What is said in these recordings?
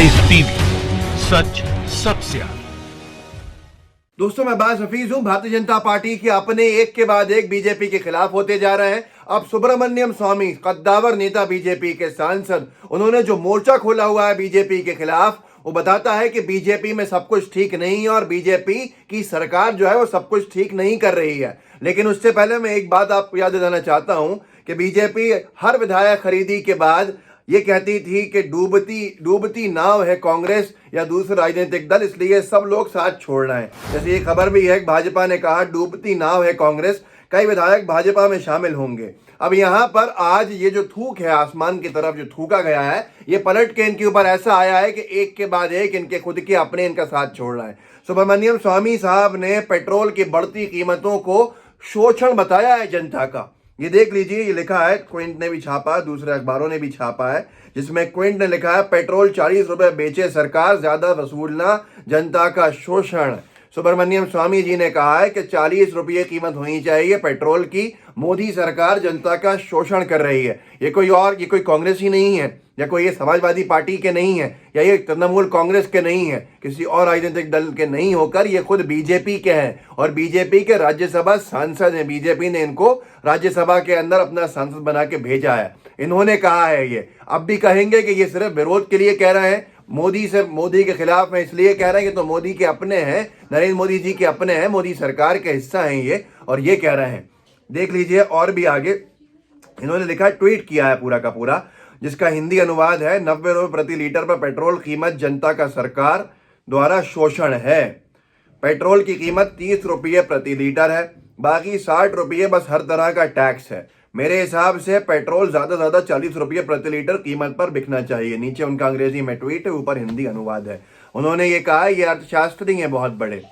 Live TV, सच सबसे आगे। दोस्तों, मैं बास हफीज हूं। भारतीय जनता पार्टी के अपने एक के बाद एक बीजेपी के खिलाफ होते जा रहे हैं। अब सुब्रमण्यम स्वामी, कद्दावर नेता बीजेपी के सांसद, उन्होंने जो मोर्चा खोला हुआ है बीजेपी के खिलाफ, वो बताता है कि बीजेपी में सब कुछ ठीक नहीं है और बीजेपी की सरकार जो है वो सब कुछ ठीक नहीं कर रही है। लेकिन उससे पहले मैं एक बात आपको याद दिलाना चाहता हूं कि बीजेपी हर विधायक खरीदी के बाद ये कहती थी कि डूबती नाव है कांग्रेस या दूसरे राजनीतिक दल, इसलिए सब लोग साथ छोड़ रहे हैं। जैसे ये खबर भी है कि भाजपा ने कहा डूबती नाव है कांग्रेस, कई विधायक भाजपा में शामिल होंगे। अब यहाँ पर आज ये जो थूक है आसमान की तरफ जो थूका गया है, ये पलट के इनके ऊपर ऐसा आया है कि एक के बाद एक इनके खुद के अपने इनका साथ छोड़ रहे हैं। सुब्रमण्यम स्वामी साहब ने पेट्रोल की बढ़ती कीमतों को शोषण बताया है जनता का। ये देख लीजिए, ये लिखा है, क्विंट ने भी छापा, दूसरे अखबारों ने भी छापा है, जिसमें क्विंट ने लिखा है पेट्रोल 40 रुपए बेचे सरकार, ज्यादा वसूलना जनता का शोषण। सुब्रमण्यम स्वामी जी ने कहा है कि 40 रुपये कीमत होनी चाहिए पेट्रोल की, मोदी सरकार जनता का शोषण कर रही है। ये कोई कांग्रेस ही नहीं है, या कोई ये समाजवादी पार्टी के नहीं है, या ये तृणमूल कांग्रेस के नहीं है, किसी और राजनीतिक दल के नहीं होकर ये खुद बीजेपी के हैं और बीजेपी के राज्यसभा सांसद हैं। बीजेपी ने इनको राज्यसभा के अंदर अपना सांसद बना के भेजा है। इन्होंने कहा है, ये अब भी कहेंगे कि ये सिर्फ विरोध के लिए कह रहे हैं, मोदी के खिलाफ में इसलिए कह रहे हैं कि तो मोदी के अपने हैं, नरेंद्र मोदी जी के अपने हैं, मोदी सरकार का हिस्सा हैं ये, और ये कह रहे हैं। देख लीजिए और भी आगे इन्होंने लिखा है, ट्वीट किया है पूरा का पूरा, जिसका हिंदी अनुवाद है 90 रुपये प्रति लीटर पर पेट्रोल कीमत जनता का सरकार द्वारा शोषण है। पेट्रोल की कीमत 30 रुपये प्रति लीटर है, बाकी 60 रुपये बस हर तरह का टैक्स है। मेरे हिसाब से पेट्रोल ज्यादा 40 रुपये प्रति लीटर कीमत पर बिकना चाहिए। नीचे उनका अंग्रेजी में ट्वीट है, ऊपर हिंदी अनुवाद है। उन्होंने ये कहा, ये अर्थशास्त्री हैं बहुत बड़े,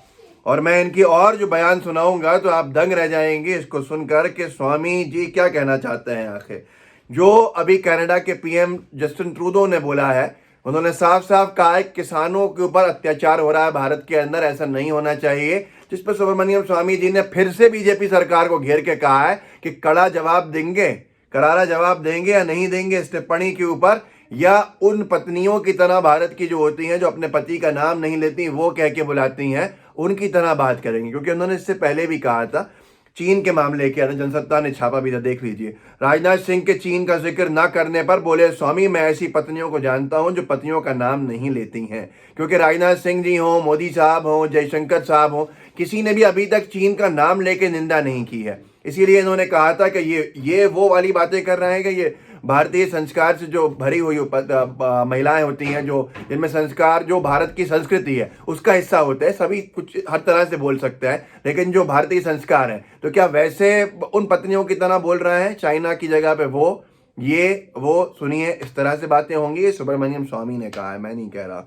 और मैं इनकी और जो बयान सुनाऊंगा तो आप दंग रह जाएंगे इसको सुनकर कि स्वामी जी क्या कहना चाहते हैं आखिर। जो अभी कनाडा के पीएम जस्टिन ट्रूडो ने बोला है, उन्होंने साफ साफ कहा है किसानों के ऊपर अत्याचार हो रहा है भारत के अंदर, ऐसा नहीं होना चाहिए। जिस पर सुब्रमण्यम स्वामी जी ने फिर से बीजेपी सरकार को घेर के कहा है कि कड़ा जवाब देंगे, करारा जवाब देंगे या नहीं देंगे इस टिप्पणी के ऊपर, या उन पत्नियों की तरह भारत की जो होती हैं जो अपने पति का नाम नहीं लेती, वो कह के बुलाती हैं, उनकी तरह बात करेंगे। क्योंकि उन्होंने इससे पहले भी कहा था चीन के मामले के अंदर, जनसत्ता ने छापा भी था, देख लीजिए। राजनाथ सिंह के चीन का जिक्र ना करने पर बोले स्वामी, मैं ऐसी पत्नियों को जानता हूं जो पतियों का नाम नहीं लेती हैं। क्योंकि राजनाथ सिंह जी हों, मोदी साहब हों, जयशंकर साहब हों, किसी ने भी अभी तक चीन का नाम लेके निंदा नहीं की है। इसीलिए इन्होंने कहा था कि ये वो वाली बातें कर रहे हैं कि ये भारतीय संस्कार से जो भरी हुई महिलाएं होती हैं, जो जिनमें संस्कार, जो भारत की संस्कृति है उसका हिस्सा होते हैं, सभी कुछ हर तरह से बोल सकते हैं, लेकिन जो भारतीय संस्कार है, तो क्या वैसे उन पत्नियों की तरह बोल रहे हैं चाइना की जगह पे वो सुनिए, इस तरह से बातें होंगी। ये सुब्रमण्यम स्वामी ने कहा है, मैं नहीं कह रहा।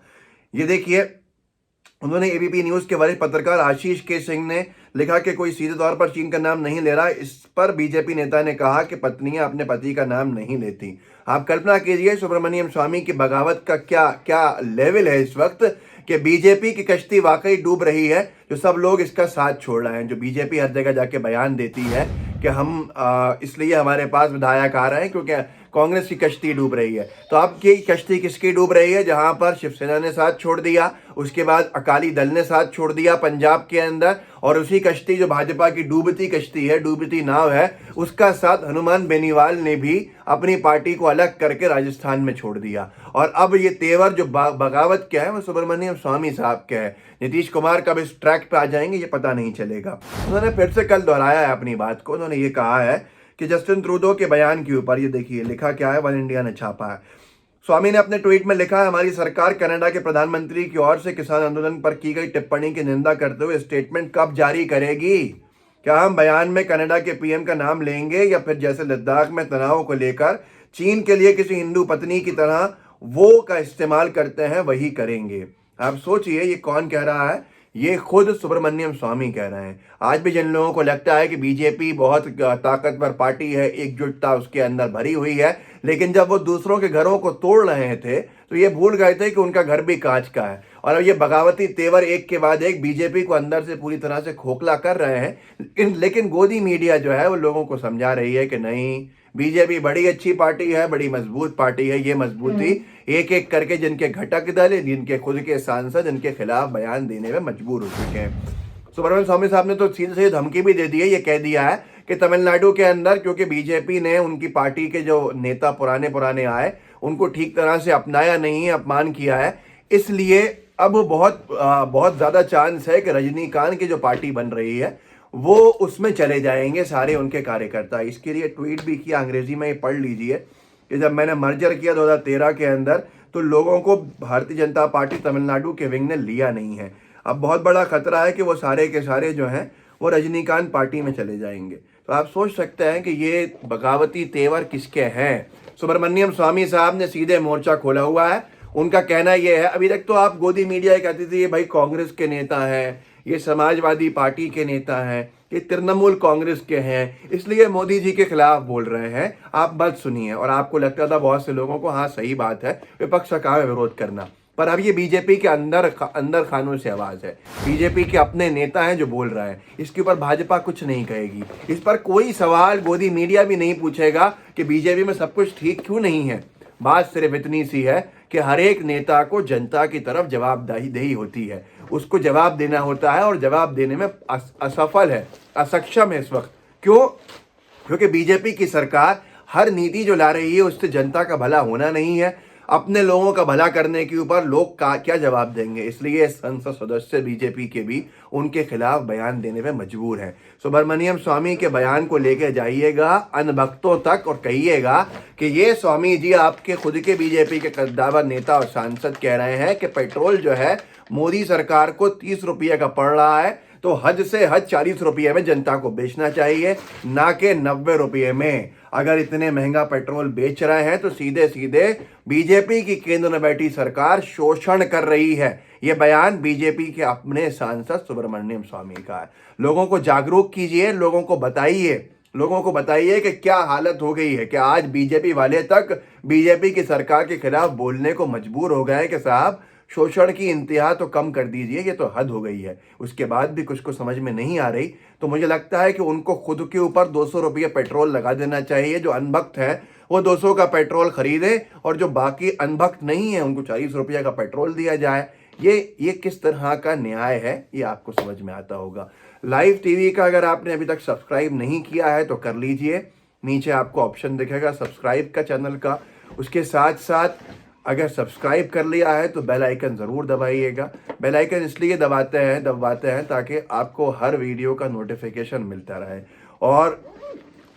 ये देखिए, उन्होंने एबीपी न्यूज के वरिष्ठ पत्रकार आशीष के सिंह ने लिखा कि कोई सीधे तौर पर चीन का नाम नहीं ले रहा। इस पर बीजेपी नेता ने कहा कि पत्नियां अपने पति का नाम नहीं लेती। आप कल्पना कीजिए सुब्रमण्यम स्वामी की बगावत का क्या लेवल है इस वक्त, कि बीजेपी की कश्ती वाकई डूब रही है, जो सब लोग इसका साथ छोड़ रहे हैं। जो बीजेपी हर जगह जाके बयान देती है कि हम इसलिए हमारे पास विधायक आ रहे हैं क्योंकि कांग्रेस की कश्ती डूब रही है। तो अब की कश्ती किसकी डूब रही है? जहां पर शिवसेना ने साथ छोड़ दिया, उसके बाद अकाली दल ने साथ छोड़ दिया पंजाब के अंदर, और उसी कश्ती जो भाजपा की डूबती कश्ती है, डूबती नाव है, उसका साथ हनुमान बेनीवाल ने भी अपनी पार्टी को अलग करके राजस्थान में छोड़ दिया। और अब ये तेवर जो बगावत क्या है वो सुब्रमण्यम स्वामी साहब के है। नीतीश कुमार कब इस ट्रैक पे आ जाएंगे ये पता नहीं चलेगा। उन्होंने फिर से कल दोहराया है अपनी बात को। उन्होंने ये कहा है कि जस्टिन ट्रूडो के बयान के ऊपर, ये देखिए लिखा क्या है, वन इंडिया ने छापा है। स्वामी ने अपने ट्वीट में लिखा है, हमारी सरकार कनाडा के प्रधानमंत्री की ओर से किसान आंदोलन पर की गई टिप्पणी की निंदा करते हुए स्टेटमेंट कब जारी करेगी? क्या हम बयान में कनाडा के पीएम का नाम लेंगे, या फिर जैसे लद्दाख में तनाव को लेकर चीन के लिए किसी हिंदू पत्नी की तरह वो का इस्तेमाल करते हैं वही करेंगे? आप सोचिए, ये कौन कह रहा है? ये खुद सुब्रमण्यम स्वामी कह रहे हैं। आज भी जिन लोगों को लगता है कि बीजेपी बहुत ताकतवर पार्टी है, एकजुटता उसके अंदर भरी हुई है, लेकिन जब वो दूसरों के घरों को तोड़ रहे थे तो ये भूल गए थे कि उनका घर भी कांच का है। और अब ये बगावती तेवर एक के बाद एक बीजेपी को अंदर से पूरी तरह से खोखला कर रहे हैं। लेकिन गोदी मीडिया जो है वो लोगों को समझा रही है कि नहीं, बीजेपी बड़ी अच्छी पार्टी है, बड़ी मजबूत पार्टी है। ये मजबूती एक एक करके जिनके घटक दल, जिनके खुद के सांसद इनके खिलाफ बयान देने में मजबूर हो चुके हैं। सुब्रमण्यम स्वामी साहब ने तो सीधे सीधे धमकी भी दे दी है। ये कह दिया है कि तमिलनाडु के अंदर क्योंकि बीजेपी ने उनकी पार्टी के जो नेता पुराने आए उनको ठीक तरह से अपनाया नहीं है, अपमान किया है, इसलिए अब बहुत ज़्यादा चांस है कि रजनीकांत की जो पार्टी बन रही है वो उसमें चले जाएंगे सारे उनके कार्यकर्ता। इसके लिए ट्वीट भी किया, अंग्रेजी में ये पढ़ लीजिए कि जब मैंने मर्जर किया 2013 के अंदर तो लोगों को भारतीय जनता पार्टी तमिलनाडु के विंग ने लिया नहीं है। अब बहुत बड़ा खतरा है कि वो सारे के सारे जो हैं वो रजनीकांत पार्टी में चले जाएंगे। तो आप सोच सकते हैं कि ये बगावती तेवर किसके हैं। सुब्रमण्यम स्वामी साहब ने सीधे मोर्चा खोला हुआ है। उनका कहना यह है, अभी तक तो आप गोदी मीडिया कहती थी ये भाई कांग्रेस के नेता हैं, ये समाजवादी पार्टी के नेता हैं, ये तृणमूल कांग्रेस के हैं, इसलिए मोदी जी के खिलाफ बोल रहे हैं। आप बात सुनिए। और आपको लगता था बहुत से लोगों को हाँ सही बात है, विपक्ष का काम है विरोध करना, पर अब ये बीजेपी के अंदर खानों से आवाज है। बीजेपी के अपने नेता हैं जो बोल रहे हैं, इसके ऊपर भाजपा कुछ नहीं कहेगी। इस पर कोई सवाल गोदी मीडिया भी नहीं पूछेगा कि बीजेपी में सब कुछ ठीक क्यों नहीं है। बात सिर्फ इतनी सी है कि हर एक नेता को जनता की तरफ जवाबदेही होती है, उसको जवाब देना होता है और जवाब देने में असफल है, असक्षम है इस वक्त। क्यों? क्योंकि बीजेपी की सरकार हर नीति जो ला रही है उससे जनता का भला होना नहीं है। अपने लोगों का भला करने के ऊपर लोग क्या जवाब देंगे, इसलिए संसद सदस्य बीजेपी के भी उनके खिलाफ बयान देने में मजबूर हैं। सुब्रमण्यम स्वामी के बयान को लेकर जाइएगा अनभक्तों तक और कहिएगा कि ये स्वामी जी आपके खुद के बीजेपी के कद्दावर नेता और सांसद कह रहे हैं कि पेट्रोल जो है मोदी सरकार को 30 रुपये का पड़ रहा है, तो हद से हद 40 रुपये में जनता को बेचना चाहिए, ना कि 90 रुपये में। अगर इतने महंगा पेट्रोल बेच रहे हैं तो सीधे सीधे बीजेपी की केंद्र में बैठी सरकार शोषण कर रही है। यह बयान बीजेपी के अपने सांसद सुब्रमण्यम स्वामी का है। लोगों को जागरूक कीजिए, लोगों को बताइए कि क्या हालत हो गई है कि आज बीजेपी वाले तक बीजेपी की सरकार के खिलाफ बोलने को मजबूर हो गए कि साहब शोषण की इंतहा तो कम कर दीजिए, ये तो हद हो गई है। उसके बाद भी कुछ को समझ में नहीं आ रही, तो मुझे लगता है कि उनको खुद के ऊपर 200 रुपये पेट्रोल लगा देना चाहिए। जो अनभक्त है वो 200 का पेट्रोल खरीदे और जो बाकी अनभक्त नहीं है उनको 40 रुपये का पेट्रोल दिया जाए। ये किस तरह का न्याय है, ये आपको समझ में आता होगा। लाइव टीवी का अगर आपने अभी तक सब्सक्राइब नहीं किया है तो कर लीजिए, नीचे आपको ऑप्शन दिखेगा सब्सक्राइब का चैनल का। उसके साथ साथ अगर सब्सक्राइब कर लिया है तो बेल आइकन ज़रूर दबाइएगा। बेल आइकन इसलिए दबाते हैं ताकि आपको हर वीडियो का नोटिफिकेशन मिलता रहे और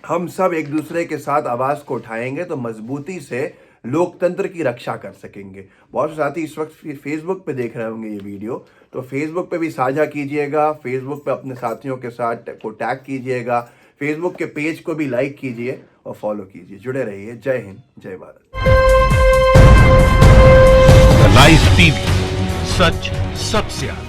हम सब एक दूसरे के साथ आवाज़ को उठाएंगे तो मजबूती से लोकतंत्र की रक्षा कर सकेंगे। बहुत से साथी इस वक्त फेसबुक पे देख रहे होंगे ये वीडियो, तो फेसबुक पे भी साझा कीजिएगा, फेसबुक पे अपने साथियों के साथ को टैग कीजिएगा, फेसबुक के पेज को भी लाइक कीजिए और फॉलो कीजिए। जुड़े रहिए। जय हिंद, जय भारत। लाइव टीवी, सच सबसे आगे।